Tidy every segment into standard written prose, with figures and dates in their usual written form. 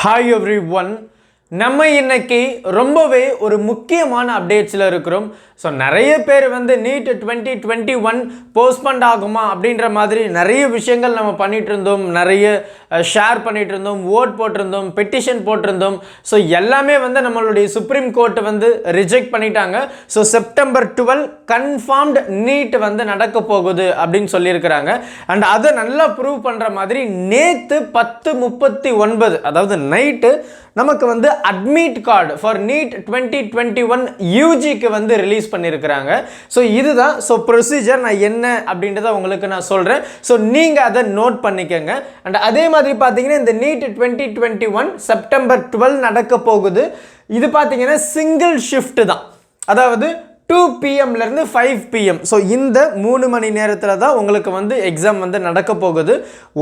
Hi everyone. நம்ம இன்னைக்கு ரொம்பவே ஒரு முக்கியமான அப்டேட்ஸ்ல இருக்கிறோம். சோ நிறைய பேர் வந்து NEET 2021 போஸ்ட்போன் ஆகுமா அப்படிங்கற மாதிரி நிறைய விஷயங்கள் நம்ம பண்ணிட்டு இருந்தோம். நிறைய ஷேர் பண்ணிட்டு இருந்தோம், வோட் போட்டிருந்தோம், பெட்டிஷன் போட்டிருந்தோம். சோ எல்லாமே வந்து நம்மளுடைய சுப்ரீம் கோர்ட் வந்து ரிஜெக்ட் பண்ணிட்டாங்க. சோ செப்டம்பர் 12 கன்ஃபார்ம்ட் NEET வந்து நடக்க போகுது அப்படினு சொல்லி இருக்காங்க. அண்ட் அத நல்லா ப்ரூவ் பண்ற மாதிரி நேத்து 10:39 அதாவது நைட் நமக்கு வந்து அட்மிட் கார்டு ஃபார் NEET 2021 யூஜிக்கு வந்து ரிலீஸ் பண்ணியிருக்கிறாங்க. ஸோ இதுதான் ப்ரொசீஜர். நான் என்ன அப்படின்றத உங்களுக்கு நான் சொல்கிறேன். ஸோ நீங்கள் அதை நோட் பண்ணிக்கோங்க. அண்ட் அதே மாதிரி பார்த்தீங்கன்னா இந்த NEET 2021 செப்டம்பர் 12 நடக்க போகுது. இது பார்த்தீங்கன்னா சிங்கிள் ஷிஃப்ட் தான், அதாவது 2 PM இருந்து 5 PM. ஸோ இந்த 3 மணி நேரத்தில் தான் உங்களுக்கு வந்து எக்ஸாம் வந்து நடக்க போகுது.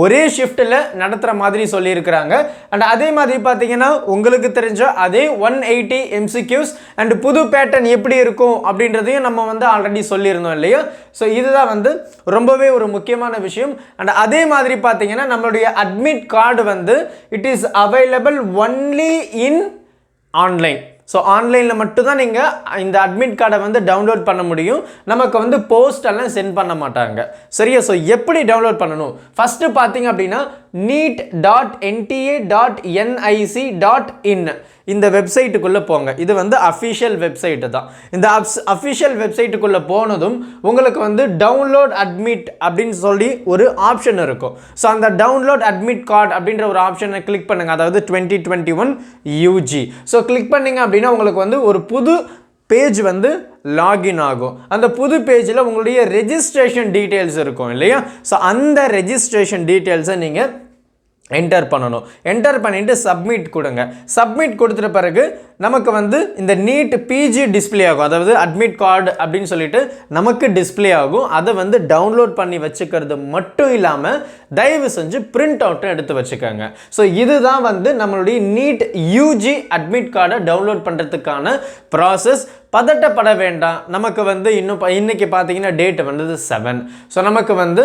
ஒரே ஷிஃப்ட்டில் நடத்துகிற மாதிரி சொல்லியிருக்கிறாங்க. அண்ட் அதே மாதிரி பார்த்தீங்கன்னா உங்களுக்கு தெரிஞ்ச அதே 180 MCQs அண்ட் புது பேட்டர்ன் எப்படி இருக்கும் அப்படின்றதையும் நம்ம வந்து ஆல்ரெடி சொல்லியிருந்தோம் இல்லையா? ஸோ இதுதான் வந்து ரொம்பவே ஒரு முக்கியமான விஷயம். அண்ட் அதே மாதிரி பார்த்தீங்கன்னா நம்மளுடைய அட்மிட் கார்டு வந்து it is available only in online. So ஆன்லைனில் மட்டும்தான் நீங்கள் இந்த அட்மிட் கார்டை வந்து டவுன்லோட் பண்ண முடியும். நமக்கு வந்து போஸ்டெல்லாம் சென்ட் பண்ண மாட்டாங்க. சரியா? ஸோ எப்படி டவுன்லோட் பண்ணணும்? ஃபஸ்ட்டு பார்த்தீங்க அப்படின்னா neet.nta.nic.in இந்த வெப்சைட்டுக்குள்ளே போங்க. இது வந்து அஃபிஷியல் வெப்சைட்டு தான். இந்த அஃபிஷியல் வெப்சைட்டுக்குள்ளே போனதும் உங்களுக்கு வந்து டவுன்லோட் அட்மிட் அப்படின்னு சொல்லி ஒரு ஆப்ஷன் இருக்கும். ஸோ அந்த டவுன்லோட் அட்மிட் கார்டு அப்படின்ற ஒரு ஆப்ஷனை கிளிக் பண்ணுங்கள், அதாவது 2021 யூஜி. ஸோ கிளிக் பண்ணிங்க அப்படின்னா உங்களுக்கு வந்து ஒரு புது பேஜ் வந்து லாகின் ஆகும். அந்த புது பேஜில் உங்களுடைய ரெஜிஸ்ட்ரேஷன் டீட்டெயில்ஸ் இருக்கும் இல்லையா? ஸோ அந்த ரெஜிஸ்ட்ரேஷன் டீட்டெயில்ஸை நீங்கள் என்டர் பண்ணணும். என்டர் பண்ணிட்டு சப்மிட் கொடுங்க. சப்மிட் கொடுத்துட்ட பிறகு நமக்கு வந்து இந்த NEET பிஜி டிஸ்பிளே ஆகும், அதாவது அட்மிட் கார்டு அப்படின்னு சொல்லிட்டு நமக்கு டிஸ்பிளே ஆகும். அதை வந்து டவுன்லோட் பண்ணி வச்சுக்கிறது மட்டும் இல்லாமல் தயவு செஞ்சு பிரிண்ட் அவுட்டும் எடுத்து வச்சுக்கோங்க. ஸோ இதுதான் வந்து நம்மளுடைய NEET யூஜி அட்மிட் கார்டை டவுன்லோட் பண்ணுறதுக்கான ப்ராசஸ். பதட்டப்பட வேண்டாம். நமக்கு வந்து இன்னைக்கு பார்த்தீங்கன்னா டேட் வந்து 7. ஸோ நமக்கு வந்து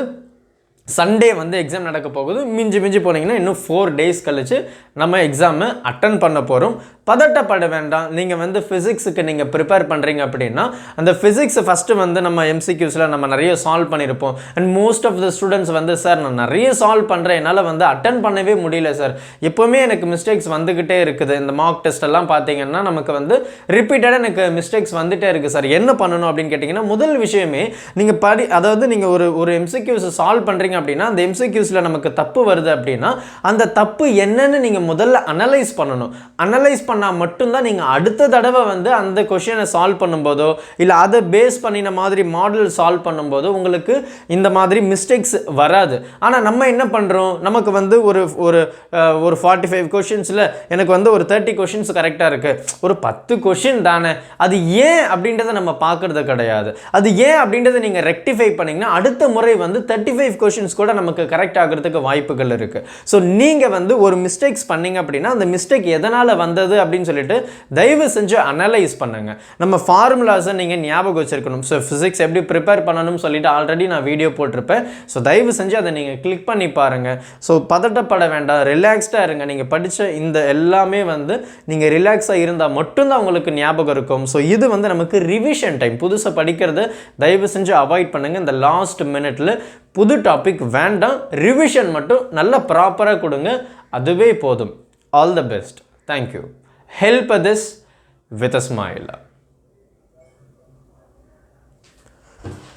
சண்டே வந்து எக்ஸாம் நடக்க போகுது. மிஞ்சி போனீங்கன்னா இன்னும் 4 days கழிச்சு நம்ம எக்ஸாமை அட்டன் பண்ண போகிறோம். பதட்டப்பட வேண்டாம். நீங்கள் வந்து ஃபிசிக்ஸுக்கு நீங்கள் ப்ரிப்பேர் பண்ணுறீங்க அப்படின்னா அந்த ஃபிசிக்ஸ் ஃபஸ்ட்டு வந்து நம்ம MCQஸில் நம்ம நிறைய சால்வ் பண்ணியிருப்போம். And most of the students வந்து சார் நான் நிறைய சால்வ் பண்ணுறேன், என்னால் வந்து அட்டன் பண்ணவே முடியல சார், எப்போவுமே எனக்கு மிஸ்டேக்ஸ் வந்துக்கிட்டே இருக்குது. இந்த மார்க் டெஸ்ட் எல்லாம் பார்த்தீங்கன்னா நமக்கு வந்து ரிப்பீட்டடாக எனக்கு மிஸ்டேக்ஸ் வந்துகிட்டே இருக்குது சார், என்ன பண்ணணும் அப்படின்னு கேட்டிங்கன்னா முதல் விஷயமே நீங்கள் அதாவது நீங்கள் ஒரு MCQஸ் சால்வ் பண்ணுறீங்க அப்படின்னா அந்த MCQஸ்ல நமக்கு தப்பு வருது அப்படின்னா அந்த தப்பு என்னன்னு நீங்க முதல்ல அனலைஸ் பண்ணணும். அனலைஸ் பண்ணா மட்டும்தான் நீங்க அடுத்த தடவை வந்து அந்த क्वेश्चனை சால்வ் பண்ணும்போதோ இல்ல அதை பேஸ் பண்ணின மாதிரி மாடல் சால்வ் பண்ணும்போதோ உங்களுக்கு இந்த மாதிரி மிஸ்டேக்ஸ் வராது. ஆனா நம்ம என்ன பண்றோம், நமக்கு வந்து ஒரு 45 क्वेश्चंसல எனக்கு வந்து ஒரு 30 क्वेश्चंस கரெக்ட்டா இருக்கு, ஒரு 10 क्वेश्चन தானே, அது ஏன் அப்படின்றத நம்ம பார்க்கிறது கிடையாது. அது ஏன் அப்படின்றத நீங்க ரெக்டிஃபை பண்ணீங்கன்னா அடுத்த முறை வந்து 35 क्वेश्चंस கூட நமக்கு கரெக்ட் ஆகிறதுக்கு வாய்ப்புகள் இருக்கு. ஸோ நீங்கள் வந்து ஒரு மிஸ்டேக்ஸ் பண்ணீங்க அப்படின்னா அந்த மிஸ்டேக் எதனால் வந்தது அப்படின்னு சொல்லிட்டு தயவு செஞ்சு அனலைஸ் பண்ணுங்க. நம்ம ஃபார்முலாஸை நீங்கள் ஞாபகம் வச்சிருக்கணும். ஸோ ஃபிசிக்ஸ் எப்படி ப்ரிப்பேர் பண்ணணும்னு சொல்லிட்டு ஆல்ரெடி நான் வீடியோ போட்டிருப்பேன். ஸோ தயவு செஞ்சு அதை நீங்கள் கிளிக் பண்ணி பாருங்கள். ஸோ பதட்டப்பட வேண்டாம், ரிலாக்ஸ்டாக இருங்க. நீங்கள் படித்த இந்த எல்லாமே வந்து நீங்கள் ரிலாக்ஸாக இருந்தால் மட்டும்தான் உங்களுக்கு ஞாபகம் இருக்கும். ஸோ இது வந்து நமக்கு ரிவிஷன் டைம். புதுசாக படிக்கிறது தயவு செஞ்சு அவாய்ட் பண்ணுங்கள். இந்த லாஸ்ட் மினிட்ல புது டாபிக் வேண்டாம், ரிவிஷன் மட்டும் நல்லா ப்ராப்பராக கொடுங்க, அதுவே போதும். All the best. Thank you. Help this with a smile.